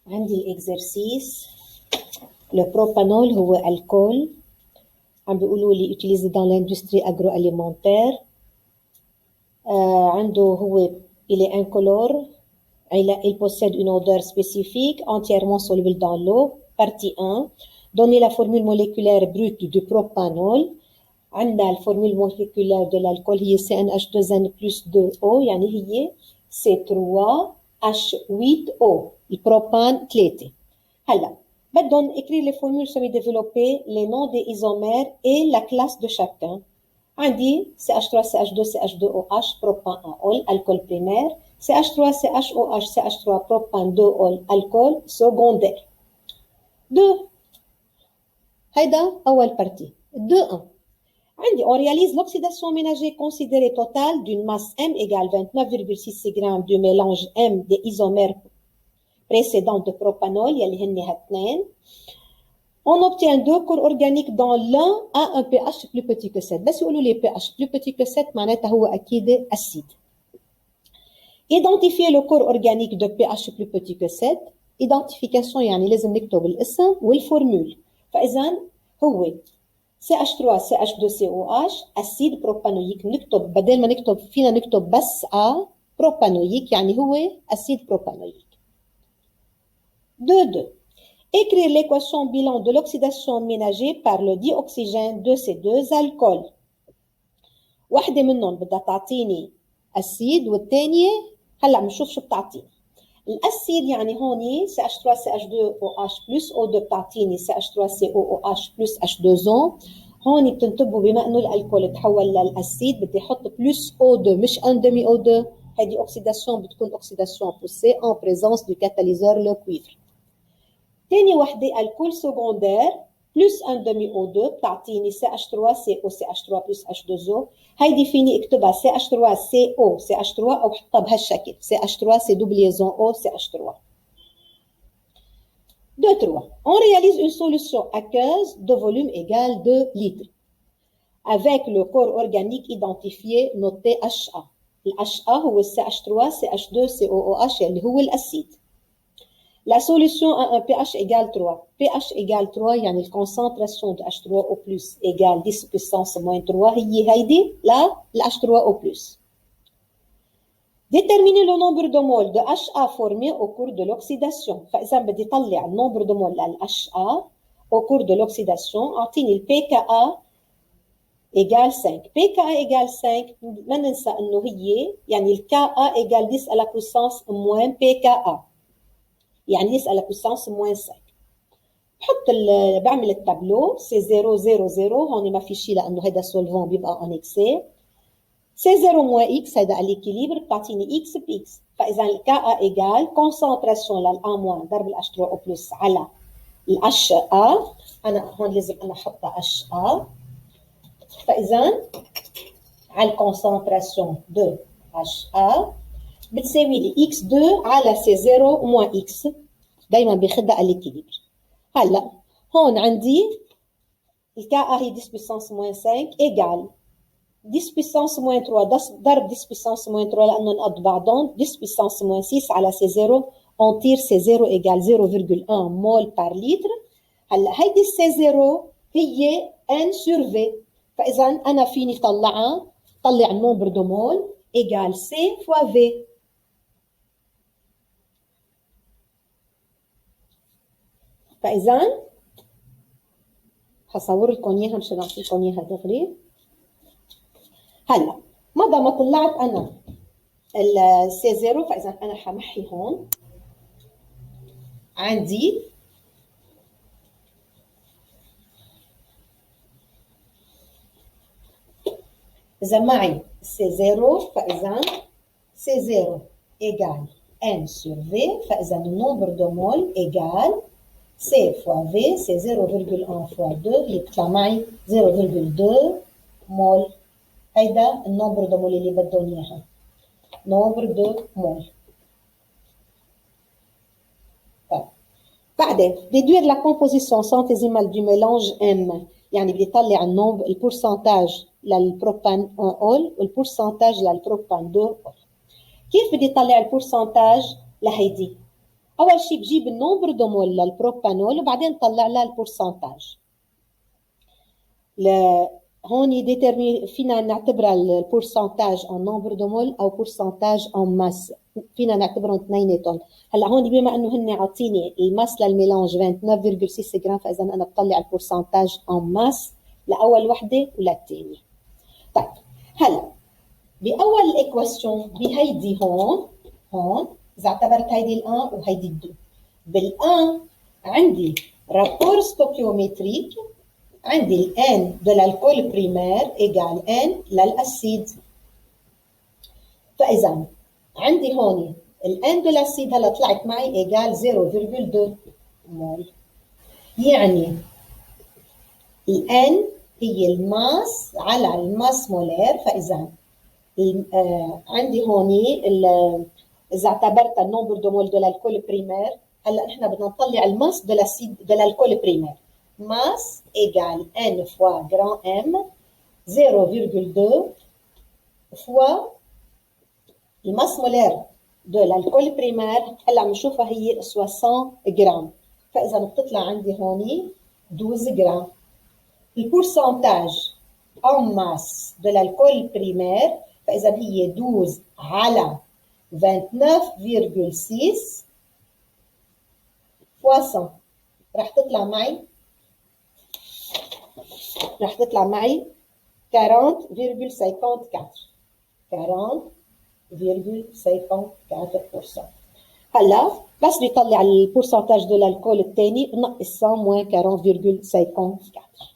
عندي الاكزرسيس. Le propanol هو الكول، عم بيقولوا لي utilisé dans l'industrie agroalimentaire. عنده هو il est incolore, il possède une odeur spécifique entièrement soluble dans l'eau. Partie 1. Donnez la formule moléculaire brute du propanol. عندنا الفورمule moléculaire de l'alcool هي CnH2n plus 2O، يعني هي C3H8O. البروبان 3. هلا بدهم écrire les formules semi-développées, les noms des isomères et la classe de chacun. عندي CH3 CH2 CH2OH propan 1ol alcool primaire, CH3 CHOH CH3 propan 2ol alcool secondaire. 2 هيدا أول partie. 2-1. عندي on réalise l'oxydation ménagère considérée totale d'une masse M égale 29,6 grammes du mélange M des isomères précédents de propanol يلي هن هاتنين. On obtient 2 corps organiques dans l'un à un pH plus petit que 7. بس يقولوا لي pH plus petit que 7 معناتها هو أكيد acide. Identifier le corps organique de pH plus petit que 7. Identification يعني لازم نكتب الاسم والفورمول. فإذا هو CH3 CH2COH acide propanoïque. نكتب بدل ما نكتب فينا نكتب بس A propanoïque يعني هو acide propanoïque. 2-2. Écrire l'équation bilan de l'oxydation ménagée par le dioxygène de ces deux alcools. واحدة منهم بدها تعطيني أسيد والثانية هلا بنشوف شو بتعطيني. الأسيد يعني هون CH3 CH2OH plus O2 بتعطيني CH3COOH plus H2O. هون بتنتبهوا بما إنه الألكول تحول للأسيد بدي أحط plus O2 مش un demi O2. هذه أوكسيداسيون بتكون أوكسيداسيون poussée en présence du catalyseur le cuivre. ثاني وحدة الكول سكوندير بلس ان دمي او 2 بتعطيني CH3CO CH3 بلس H2O. هيدي فيني اكتبها CH3CO CH3 او احطها بهالشكل CH3 c'est double O CH3. 2-3. On réalise une solution aqueuse de volume égal 2 litres avec le corps organique identifié noté HA. ال HA هو CH3 CH2COOH اللي هو الأسيد. La solution a un pH égale 3. pH égale 3 يعني الكونسنتراسيون de H3O+ égale 10 puissance moins 3 هي هيدي لا H3O+. Déterminer le nombre de moles de HA formé au cours de l'oxydation. فإذا بدي طلع النمبر de moles لل HA au cours de l'oxydation أعطيني ال pKa égale 5. pKa égale 5 ما ننسى إنه هي يعني ال Ka égale 10 à la puissance moins pKa. يعني 10 à la puissance moins 5. بحط بعمل التابلو سي 0 0 0 هون ما في شيء لانه هذا سولفون بيبقى ان اكسي. سي 0 موان اكس هذا اليكيليبر بتعطيني اكس باكس. فاذا الكا ا ايجال كونسنتراسيون للA موان ضرب الاتش 3 او بلس على الاتش ا. انا هون لازم انا احطها اتش ا. فاذا على الكونسنتراسيون دو اتش ا بتساوي لي اكس 2 على سي 0 موان اكس. دايما بياخدها اليكيليبر. هلا هون عندي الكا هي 10 puissance moins 5 égale 10 puissance moins 3 ضرب 10 puissance moins 3 لانهم قد بعضهم 10 puissance moins 6 على سي 0 on tire سي 0 égale 0,1 mol par litre. هلا هيدي سي 0 هي n sur v. فاذا انا فيني طلع النمبر دو مول égale c fois v. فإذا هصور لكم إياها مشان أعطيكم إياها دغري. هلا مضى ما طلعت أنا السي 0 فإذا أنا حمحي هون عندي إذا معي سي 0 فإذا سي 0 إيجال n sur v. فإذا النمبر دو مول إيجال C fois V, c'est 0,1 fois 2, اللي بتطلع معي 0,2 مول. هيدا النمبر دو مول اللي بدهم اياها. نمبر دو مول. طيب. بعدين déduire la composition centésimale du mélange M. يعني بدي طلع النمبر البورسنتاج للبروبان 1 اول والبورسنتاج للبروبان 2 اول. كيف بدي طلع البورسنتاج لهيدي؟ اول شيء بجيب النومبر دو مول للبروبانول وبعدين طلع لها البورسنتاج. هون فينا نعتبرها البورسنتاج ان نومبر دو مول او بورسنتاج ان ماس، فينا نعتبرهم اثنيناتهم. هلا هون بما انه هن عاطيني الماس للميلانج 29.6 جرام، فاذا انا بطلع البورسنتاج ان ماس لاول وحده وللثانيه. طيب هلا باول الايكويشن بهيدي هون اذا اعتبرت هيدي الان وهيدي الدو، بالان عندي رابور ستوكيومتريك، عندي الان de l'alcool primaire égale n للاسيد. فاذا عندي هون الان de l'acide هلا طلعت معي égale 0.2 مول، يعني الان هي الماس على الماس مولير. فاذا عندي هون اذا اعتبرت النومبر دو مول de l'alcool primaire، هلا نحن بدنا نطلع الماس de l'acide de l'alcool primaire. Masse égale N fois grand M, 0,2 fois الماس مولير de l'alcool primaire. هلا عم نشوفها هي 60 جرام، فاذا بتطلع عندي هون 12 جرام. البورسنتاج en masse de l'alcool primaire، فاذا هي 12 على 29.6 fois 100، رح تطلع معي 40.54%. هلا بس بيطلع البورسنتاج دو الالكول الثاني نقص 100 موان 40.54.